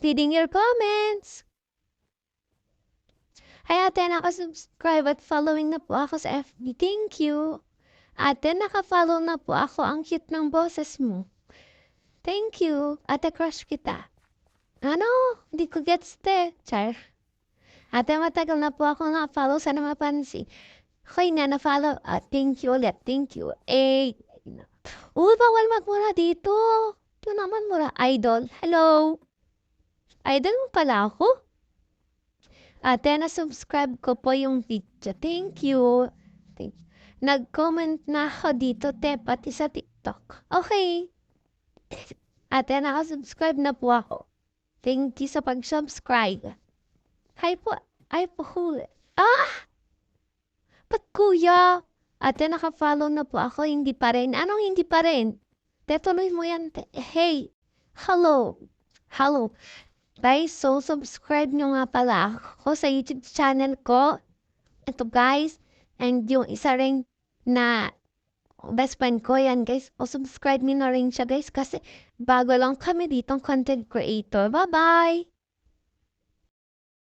Reading your comments. Ay, ate, naka-subscribe at following na po ako sa FB. Thank you. Ate, naka-follow na po ako. Ang cute ng boses mo. Thank you. Ate, crush kita. Ano? Hindi ko gets te. Char. Ate, matagal na po ako naka-follow. Sana mapansin. Hoy na, na-follow. Thank you ulit. Thank you. Bawal magmura dito. Ito naman mura. Idol. Hello. Idol mo pala ako? Ate, na-subscribe ko po yung video. Thank you. Nag-comment na ako dito, te, pati sa TikTok. Okay. Ate, naka-subscribe na po ako. Thank you sa pag-subscribe. Hi po. Ay po huli. Ba't kuya? Ate, naka-follow na po ako. Hindi pa rin. Anong hindi pa rin? Te, tuloy mo yan. Hey. Hello. Hello. Guys, so subscribe nyo nga pala ako sa YouTube channel ko. Ito guys. And yung isa rin na best friend ko yan guys. O subscribe nyo na rin siya guys. Kasi bago lang kami ditong content creator. Bye-bye!